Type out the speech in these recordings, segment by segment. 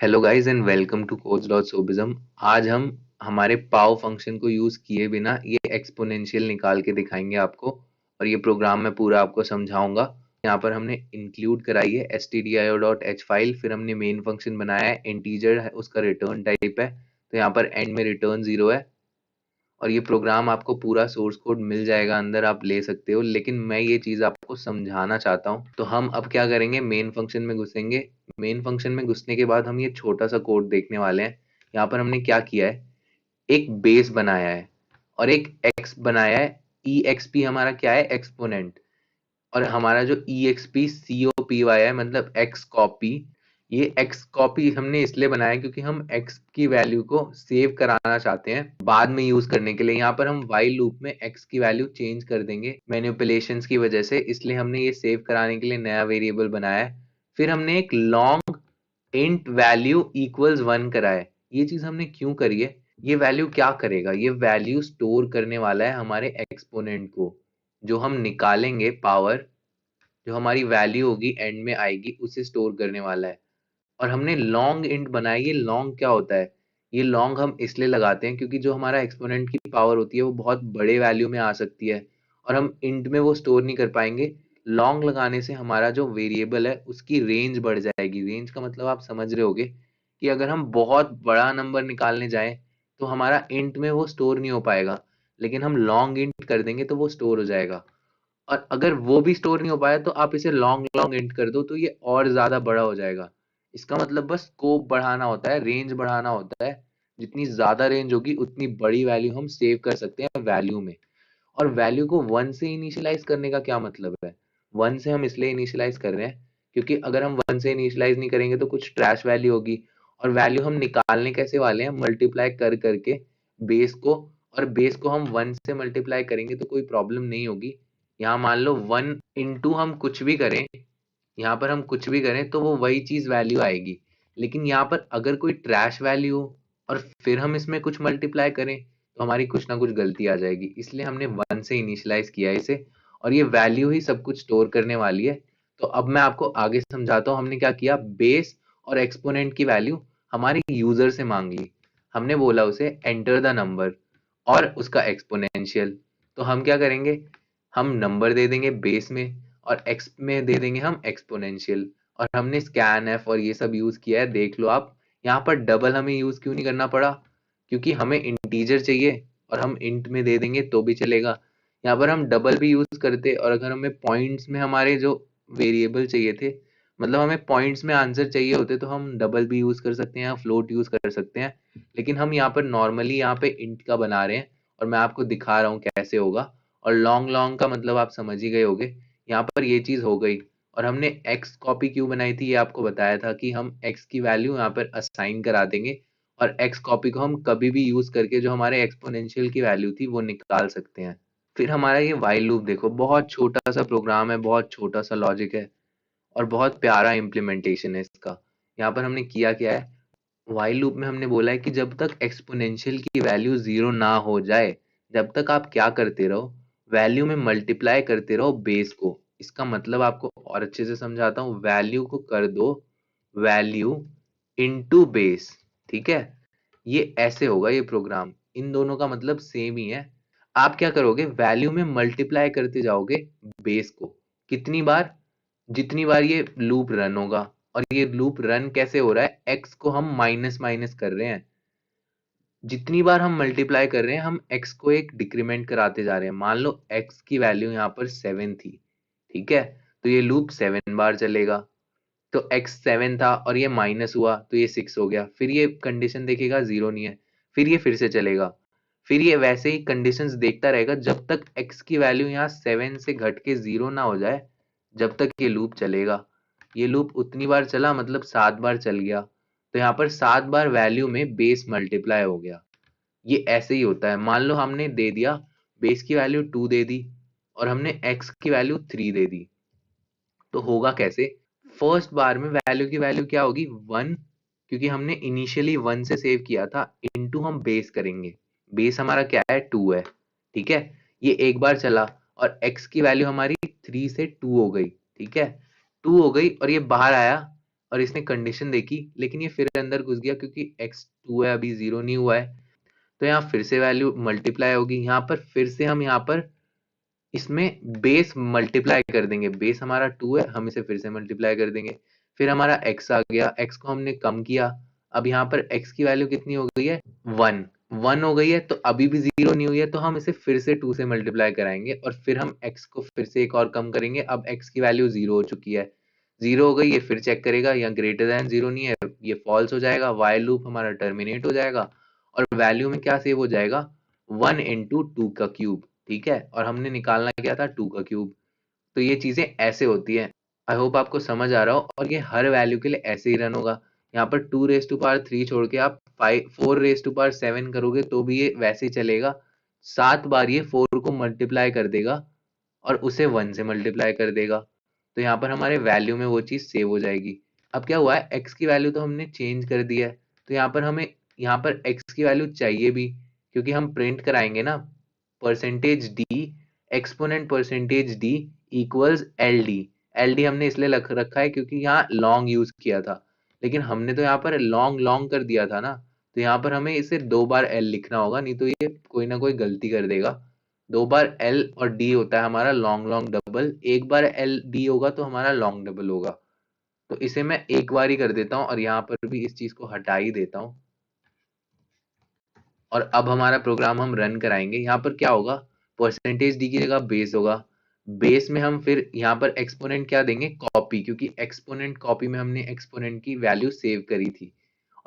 Hello guys and welcome to coach.sobism। आज हम हमारे पाव फंक्शन को यूज किए बिना ये एक्सपोनेंशियल निकाल के दिखाएंगे आपको, और ये प्रोग्राम मैं पूरा आपको समझाऊंगा। यहाँ पर हमने इंक्लूड कराई है stdio.h फाइल, फिर हमने मेन फंक्शन बनाया है, इंटीजर है, उसका रिटर्न टाइप है, तो यहाँ पर एंड में रिटर्न 0 है। और ये प्रोग्राम आपको पूरा सोर्स कोड मिल जाएगा, अंदर आप ले सकते हो, लेकिन मैं ये चीज़ आपको समझाना चाहता हूँ। तो हम अब क्या करेंगे, मेन फंक्शन में घुसेंगे। मेन फंक्शन में घुसने के बाद हम ये छोटा सा कोड देखने वाले हैं। यहाँ पर हमने क्या किया है, एक बेस बनाया है और एक एक्स बनाया है। ई एक्स पी हमारा क्या है, एक्सपोनेंट। और हमारा जो E X P C O P Y है, मतलब एक्स कॉपी, ये एक्स कॉपी हमने इसलिए बनाया क्योंकि हम एक्स की वैल्यू को सेव कराना चाहते हैं बाद में यूज करने के लिए। यहाँ पर हम वाइल लूप में एक्स की वैल्यू चेंज कर देंगे मैनिपुलेशंस की वजह से, इसलिए हमने ये सेव कराने के लिए नया वेरिएबल बनाया है। फिर हमने एक लॉन्ग इंट वैल्यू इक्वल्स 1 करा है। ये चीज हमने क्यों करी है, ये वैल्यू क्या करेगा, ये वैल्यू स्टोर करने वाला है हमारे एक्सपोनेंट को। जो हम निकालेंगे पावर, जो हमारी वैल्यू होगी एंड में आएगी, उसे स्टोर करने वाला है। और हमने लॉन्ग इंट बनाया। ये लॉन्ग क्या होता है, ये लॉन्ग हम इसलिए लगाते हैं क्योंकि जो हमारा एक्सपोनेंट की पावर होती है वो बहुत बड़े वैल्यू में आ सकती है, और हम इंट में वो स्टोर नहीं कर पाएंगे। लॉन्ग लगाने से हमारा जो वेरिएबल है उसकी रेंज बढ़ जाएगी। रेंज का मतलब आप समझ रहे होगे कि अगर हम बहुत बड़ा नंबर निकालने जाएं तो हमारा इंट में वो स्टोर नहीं हो पाएगा, लेकिन हम लॉन्ग इंट कर देंगे तो वो स्टोर हो जाएगा। और अगर वो भी स्टोर नहीं हो पाया तो आप इसे लॉन्ग लॉन्ग इंट कर दो तो ये और ज्यादा बड़ा हो जाएगा। इसका मतलब बस स्कोप बढ़ाना होता है, रेंज बढ़ाना होता है। जितनी ज्यादा रेंज होगी उतनी बड़ी वैल्यू हम सेव कर सकते हैं वैल्यू में। और वैल्यू को 1 से इनिशियलाइज करने का क्या मतलब है, 1 से हम इसलिए इनिशियलाइज कर रहे हैं क्योंकि अगर हम 1 से इनिशियलाइज नहीं करेंगे तो कुछ ट्रैश वैल्यू होगी। और वैल्यू हम निकालने कैसे वाले हैं, मल्टीप्लाई कर करके बेस को। और बेस को हम 1 से मल्टीप्लाई करेंगे तो कोई प्रॉब्लम नहीं होगी। यहाँ मान लो 1 इंटू हम कुछ भी करें, यहाँ पर हम कुछ भी करें तो वो वही चीज वैल्यू आएगी। लेकिन यहाँ पर अगर कोई ट्रैश वैल्यू हो और फिर हम इसमें कुछ मल्टीप्लाई करें तो हमारी कुछ ना कुछ गलती आ जाएगी, इसलिए हमने 1 से इनिशियलाइज किया है इसे। और ये वैल्यू ही सब कुछ स्टोर करने वाली है। तो अब मैं आपको आगे समझाता हूँ हमने क्या किया। बेस और एक्सपोनेंट की वैल्यू हमारे यूजर से मांग ली। हमने बोला उसे एंटर द नंबर और उसका एक्सपोनेंशियल। तो हम क्या करेंगे, हम नंबर दे देंगे बेस में और एक्स में दे देंगे हम एक्सपोनेंशियल। और हमने स्कैन एफ और ये सब यूज किया है, देख लो आप। यहाँ पर डबल हमें यूज क्यों नहीं करना पड़ा, क्योंकि हमें इंटीजर चाहिए और हम इंट में दे देंगे तो भी चलेगा। यहाँ पर हम डबल भी यूज करते, और अगर हमें पॉइंट्स में हमारे जो वेरिएबल चाहिए थे, मतलब हमें पॉइंट्स में आंसर चाहिए होते, तो हम डबल भी यूज कर सकते हैं या फ्लोट यूज कर सकते हैं। लेकिन हम यहाँ पर नॉर्मली यहाँ पे इंट का बना रहे हैं, और मैं आपको दिखा रहा हूँ कैसे होगा। और लॉन्ग लॉन्ग का मतलब आप समझ ही गए होगे। यहाँ पर ये चीज हो गई। और हमने x कॉपी क्यों बनाई थी, ये आपको बताया था कि हम x की वैल्यू यहाँ पर असाइन करा देंगे, और x कॉपी को हम कभी भी यूज करके जो हमारे एक्सपोनेंशियल की वैल्यू थी वो निकाल सकते हैं। फिर हमारा ये while लूप देखो, बहुत छोटा सा प्रोग्राम है, बहुत छोटा सा लॉजिक है, और बहुत प्यारा इम्प्लीमेंटेशन है इसका। यहाँ पर हमने किया क्या है, while लूप में हमने बोला है कि जब तक एक्सपोनेंशियल की वैल्यू 0 ना हो जाए, जब तक आप क्या करते रहो, वैल्यू में मल्टीप्लाई करते रहो बेस को। इसका मतलब आपको और अच्छे से समझाता हूँ, वैल्यू को कर दो वैल्यू इनटू बेस। ठीक है, ये ऐसे होगा ये प्रोग्राम। इन दोनों का मतलब सेम ही है। आप क्या करोगे, वैल्यू में मल्टीप्लाई करते जाओगे बेस को। कितनी बार, जितनी बार ये लूप रन होगा। और ये लूप रन कैसे हो रहा है, एक्स को हम माइनस माइनस कर रहे हैं। जितनी बार हम मल्टीप्लाई कर रहे हैं हम एक्स को एक डिक्रीमेंट कराते जा रहे हैं। मान लो एक्स की वैल्यू यहाँ पर 7 थी, ठीक है, तो ये लूप 7 बार चलेगा। तो एक्स 7 था और ये माइनस हुआ तो ये 6 हो गया, फिर ये कंडीशन देखेगा 0 नहीं है, फिर ये फिर से चलेगा। फिर ये वैसे ही कंडीशंस देखता रहेगा जब तक एक्स की वैल्यू यहाँ 7 से घट के 0 ना हो जाए, जब तक ये लूप चलेगा। ये लूप उतनी बार चला, मतलब 7 बार चल गया, तो यहाँ पर 7 बार वैल्यू में बेस मल्टीप्लाई हो गया। ये ऐसे ही होता है। मान लो हमने दे दिया बेस की वैल्यू 2 दे दी, और हमने एक्स की वैल्यू 3 दे दी, तो होगा कैसे, फर्स्ट बार में वैल्यू की वैल्यू क्या होगी, 1, क्योंकि हमने इनिशियली 1 से सेव किया था, इनटू हम बेस करेंगे। बेस हमारा क्या है, 2 है, ठीक है। ये एक बार चला और x की वैल्यू हमारी 3 से 2 हो गई, ठीक है, 2 हो गई और ये बाहर आया। और इसने कंडीशन देखी, लेकिन ये फिर अंदर घुस गया क्योंकि x2 है, अभी 0 नहीं हुआ है। तो यहाँ फिर से वैल्यू मल्टीप्लाई होगी, यहाँ पर फिर से हम यहाँ पर इसमें बेस मल्टीप्लाई कर देंगे। बेस हमारा 2 है, हम इसे फिर से मल्टीप्लाई कर देंगे। फिर हमारा x आ गया, x को हमने कम किया। अब यहाँ पर x की वैल्यू कितनी हो गई है? 1 1 हो गई है, तो अभी भी 0 नहीं हुई है, तो हम इसे फिर से 2 से मल्टीप्लाई कराएंगे और फिर हम x को फिर से एक और कम करेंगे। अब x की वैल्यू 0 हो चुकी है, 0 हो गई, ये फिर चेक करेगा, यहाँ ग्रेटर देन 0 नहीं है, ये फॉल्स हो जाएगा, वाइल लूप हमारा टर्मिनेट हो जाएगा और वैल्यू में क्या सेव हो जाएगा? 1 इंटू 2 का क्यूब। ठीक है, और हमने निकालना क्या था? 2 का क्यूब। तो ये चीजें ऐसे होती है। आई होप आपको समझ आ रहा हो, और ये हर वैल्यू के लिए ऐसे ही रन होगा। यहाँ पर 2 रेज टू पावर 3 छोड़ के आप 4 रेज टू पावर 7 करोगे तो भी ये वैसे ही चलेगा। 7 बार ये 4 को मल्टीप्लाई कर देगा और उसे 1 से मल्टीप्लाई कर देगा, तो यहाँ पर हमारे वैल्यू में वो चीज सेव हो जाएगी। अब क्या हुआ है, x की वैल्यू तो हमने चेंज कर दी है, तो यहाँ पर हमें यहाँ पर x की वैल्यू चाहिए भी, क्योंकि हम प्रिंट कराएंगे ना percentage D exponent percentage D equals L D. L D हमने इसलिए रख रखा है क्योंकि यहाँ लॉन्ग यूज किया था, लेकिन हमने तो यहाँ पर लॉन्ग लॉन्ग कर दिया था ना, तो यहाँ पर हमें इसे 2 बार एल लिखना होगा, नहीं तो ये कोई ना कोई गलती कर देगा। 2 बार एल और डी होता है हमारा लॉन्ग लॉन्ग डबल, एक बार एल डी होगा तो हमारा लॉन्ग डबल होगा। तो इसे मैं एक बार ही कर देता हूँ और यहाँ पर भी इस चीज को हटा ही देता हूँ। और अब हमारा प्रोग्राम हम रन कराएंगे। यहाँ पर क्या होगा, परसेंटेज डी की जगह बेस होगा, बेस में हम फिर यहाँ पर एक्सपोनेंट क्या देंगे? कॉपी, क्योंकि एक्सपोनेंट कॉपी में हमने एक्सपोनेंट की वैल्यू सेव करी थी।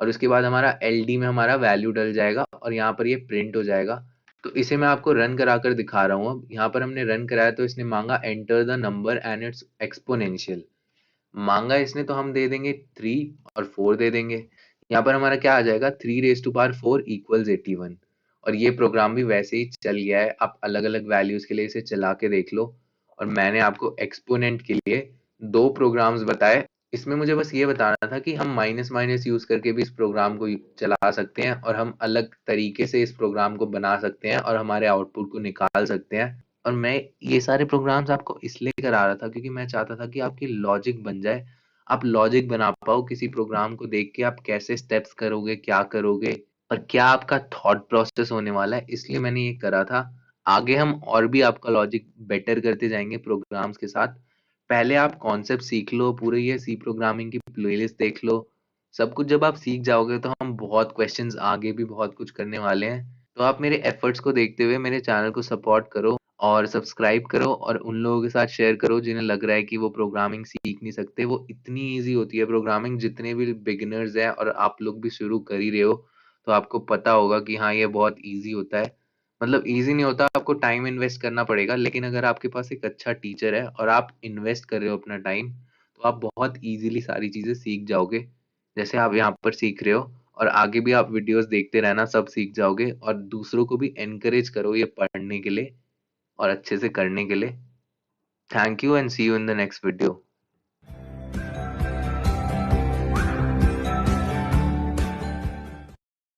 और उसके बाद हमारा एल डी में हमारा वैल्यू डल जाएगा और यहाँ पर ये प्रिंट हो जाएगा। तो इसे मैं आपको रन करा कर दिखा रहा हूँ। अब यहाँ पर हमने रन कराया तो इसने मांगा enter the number and it's exponential, मांगा इसने, तो हम दे देंगे 3 और 4 दे देंगे। यहाँ पर हमारा क्या आ जाएगा? 3 रेज टू पावर 4 इक्वल्स 81। और ये प्रोग्राम भी वैसे ही चल गया है। आप अलग अलग वैल्यूज के लिए इसे चला के देख लो। और मैंने आपको एक्सपोनेंट के लिए 2 प्रोग्राम्स बताए। इसमें मुझे बस ये बताना था कि हम माइनस माइनस यूज करके भी इस प्रोग्राम को चला सकते हैं और हम अलग तरीके से इस प्रोग्राम को बना सकते हैं और हमारे आउटपुट को निकाल सकते हैं। और मैं ये सारे प्रोग्राम्स आपको इसलिए करा रहा था क्योंकि मैं चाहता था कि आपकी लॉजिक बन जाए, आप लॉजिक बना पाओ किसी प्रोग्राम को देख के, आप कैसे स्टेप्स करोगे, क्या करोगे और क्या आपका थॉट प्रोसेस होने वाला है, इसलिए मैंने ये करा था। आगे हम और भी आपका लॉजिक बेटर करते जाएंगे प्रोग्राम्स के साथ। पहले आप कॉन्सेप्ट सीख लो, पूरे ये सी प्रोग्रामिंग की प्लेलिस्ट देख लो। सब कुछ जब आप सीख जाओगे तो हम बहुत क्वेश्चंस आगे भी बहुत कुछ करने वाले हैं। तो आप मेरे एफर्ट्स को देखते हुए मेरे चैनल को सपोर्ट करो और सब्सक्राइब करो और उन लोगों के साथ शेयर करो जिन्हें लग रहा है कि वो प्रोग्रामिंग सीख नहीं सकते। वो इतनी इजी होती है प्रोग्रामिंग, जितने भी बिगिनर्स हैं और आप लोग भी शुरू कर ही रहे हो तो आपको पता होगा कि हाँ ये बहुत इजी होता है। मतलब इजी नहीं होता, आपको टाइम इन्वेस्ट करना पड़ेगा, लेकिन अगर आपके पास एक अच्छा टीचर है और आप इन्वेस्ट कर रहे हो अपना टाइम, तो आप बहुत इजीली सारी चीजें सीख जाओगे, जैसे आप यहाँ पर सीख रहे हो। और आगे भी आप वीडियोस देखते रहना, सब सीख जाओगे और दूसरों को भी एनकरेज करो ये पढ़ने के लिए और अच्छे से करने के लिए। Thank you and see you in the next video.